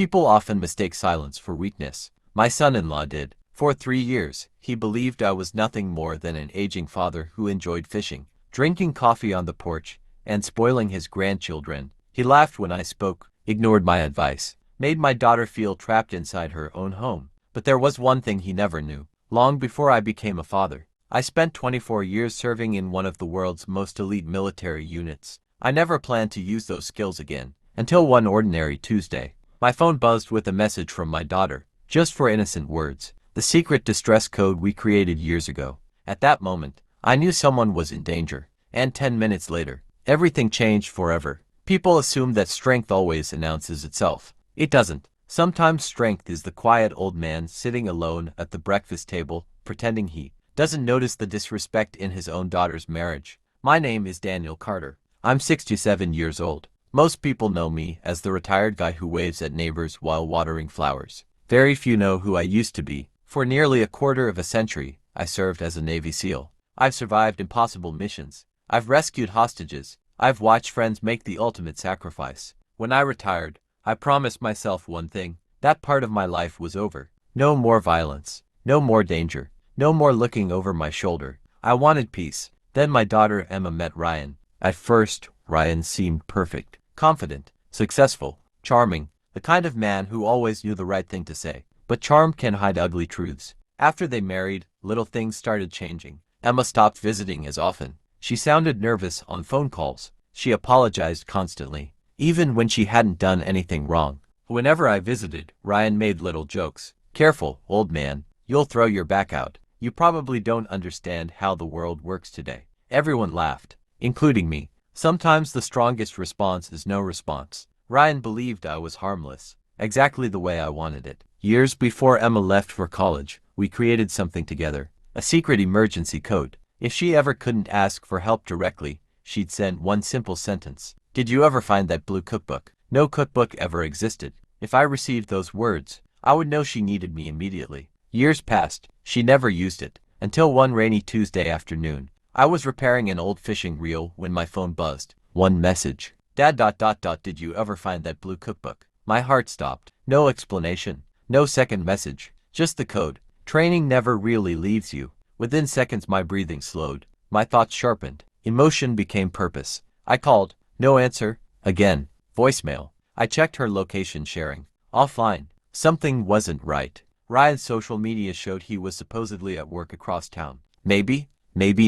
People often mistake silence for weakness. My son-in-law did. For 3 years, he believed I was nothing more than an aging father who enjoyed fishing, drinking coffee on the porch, and spoiling his grandchildren. He laughed when I spoke, ignored my advice, made my daughter feel trapped inside her own home. But there was one thing he never knew. Long before I became a father, I spent 24 years serving in one of the world's most elite military units. I never planned to use those skills again, until one ordinary Tuesday. My phone buzzed with a message from my daughter, just for innocent words, the secret distress code we created years ago. At that moment, I knew someone was in danger, and 10 minutes later, everything changed forever. People assume that strength always announces itself. It doesn't. Sometimes strength is the quiet old man sitting alone at the breakfast table, pretending he doesn't notice the disrespect in his own daughter's marriage. My name is Daniel Carter. I'm 67 years old. Most people know me as the retired guy who waves at neighbors while watering flowers. Very few know who I used to be. For nearly a quarter of a century, I served as a Navy SEAL. I've survived impossible missions. I've rescued hostages. I've watched friends make the ultimate sacrifice. When I retired, I promised myself one thing. That part of my life was over. No more violence. No more danger. No more looking over my shoulder. I wanted peace. Then my daughter Emma met Ryan. At first, Ryan seemed perfect, confident, successful, charming, the kind of man who always knew the right thing to say. But charm can hide ugly truths. After they married, little things started changing. Emma stopped visiting as often. She sounded nervous on phone calls. She apologized constantly, even when she hadn't done anything wrong. Whenever I visited, Ryan made little jokes. "Careful, old man, you'll throw your back out. You probably don't understand how the world works today." Everyone laughed, including me. Sometimes the strongest response is no response. Ryan believed I was harmless, exactly the way I wanted it. Years before Emma left for college, we created something together, a secret emergency code. If she ever couldn't ask for help directly, she'd send one simple sentence. "Did you ever find that blue cookbook?" No cookbook ever existed. If I received those words, I would know she needed me immediately. Years passed, she never used it, until one rainy Tuesday afternoon. I was repairing an old fishing reel when my phone buzzed. One message. "Dad. Did you ever find that blue cookbook?" My heart stopped. No explanation. No second message. Just the code. Training never really leaves you. Within seconds my breathing slowed. My thoughts sharpened. Emotion became purpose. I called. No answer. Again. Voicemail. I checked her location sharing. Offline. Something wasn't right. Ryan's social media showed he was supposedly at work across town. Maybe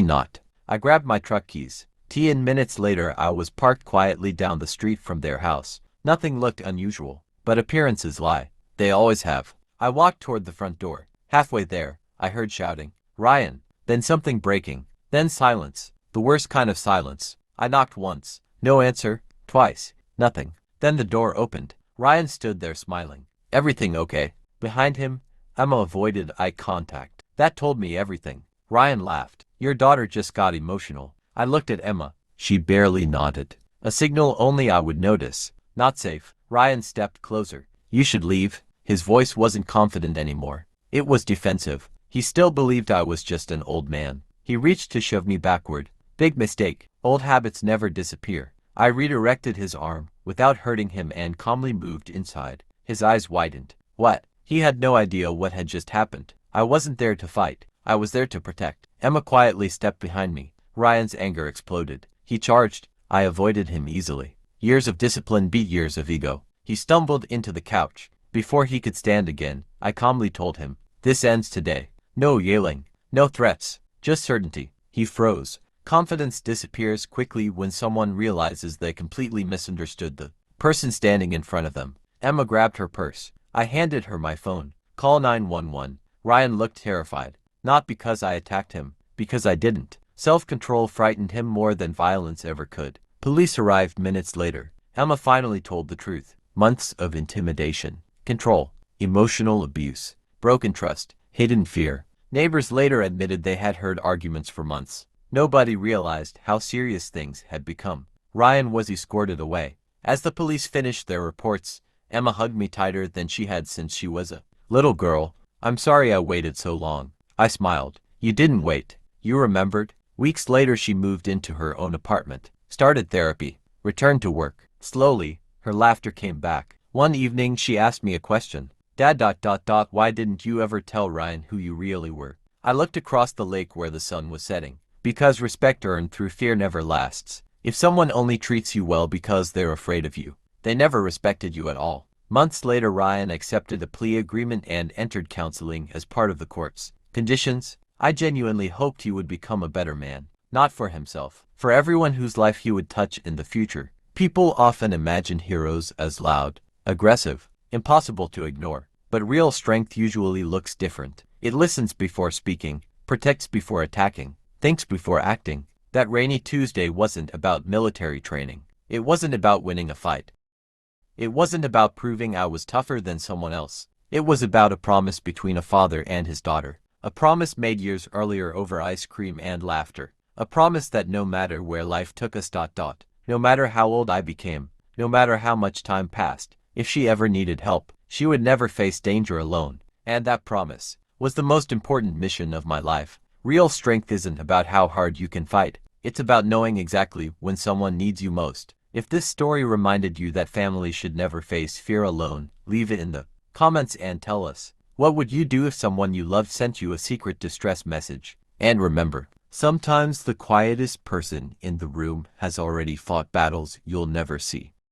not. I grabbed my truck keys. 10 minutes later I was parked quietly down the street from their house. Nothing looked unusual, but appearances lie. They always have. I walked toward the front door. Halfway there, I heard shouting. "Ryan." Then something breaking. Then silence. The worst kind of silence. I knocked once. No answer. Twice. Nothing. Then the door opened. Ryan stood there smiling. "Everything okay?" Behind him, Emma avoided eye contact. That told me everything. Ryan laughed. "Your daughter just got emotional." I looked at Emma. She barely nodded. A signal only I would notice. Not safe. Ryan stepped closer. "You should leave." His voice wasn't confident anymore. It was defensive. He still believed I was just an old man. He reached to shove me backward. Big mistake. Old habits never disappear. I redirected his arm, without hurting him, and calmly moved inside. His eyes widened. What? He had no idea what had just happened. I wasn't there to fight. I was there to protect. Emma quietly stepped behind me. Ryan's anger exploded. He charged. I avoided him easily. Years of discipline beat years of ego. He stumbled into the couch. Before he could stand again, I calmly told him, "This ends today." No yelling. No threats. Just certainty. He froze. Confidence disappears quickly when someone realizes they completely misunderstood the person standing in front of them. Emma grabbed her purse. I handed her my phone. "Call 911. Ryan looked terrified. Not because I attacked him, because I didn't. Self-control frightened him more than violence ever could. Police arrived minutes later. Emma finally told the truth. Months of intimidation, control, emotional abuse, broken trust, hidden fear. Neighbors later admitted they had heard arguments for months. Nobody realized how serious things had become. Ryan was escorted away. As the police finished their reports, Emma hugged me tighter than she had since she was a little girl. "I'm sorry I waited so long." I smiled. "You didn't wait. You remembered." Weeks later she moved into her own apartment, started therapy, returned to work. Slowly, her laughter came back. One evening she asked me a question. Dad, why didn't you ever tell Ryan who you really were? I looked across the lake where the sun was setting. Because respect earned through fear never lasts. If someone only treats you well because they're afraid of you, they never respected you at all. Months later, Ryan accepted a plea agreement and entered counseling as part of the court's conditions. I genuinely hoped he would become a better man, not for himself, for everyone whose life he would touch in the future. People often imagine heroes as loud, aggressive, impossible to ignore, but real strength usually looks different. It listens before speaking, protects before attacking, thinks before acting. That rainy Tuesday wasn't about military training. It wasn't about winning a fight. It wasn't about proving I was tougher than someone else. It was about a promise between a father and his daughter. A promise made years earlier over ice cream and laughter. A promise that no matter where life took us, no matter how old I became, no matter how much time passed, if she ever needed help, she would never face danger alone. And that promise was the most important mission of my life. Real strength isn't about how hard you can fight. It's about knowing exactly when someone needs you most. If this story reminded you that families should never face fear alone, leave it in the comments and tell us. What would you do if someone you loved sent you a secret distress message? And remember, sometimes the quietest person in the room has already fought battles you'll never see.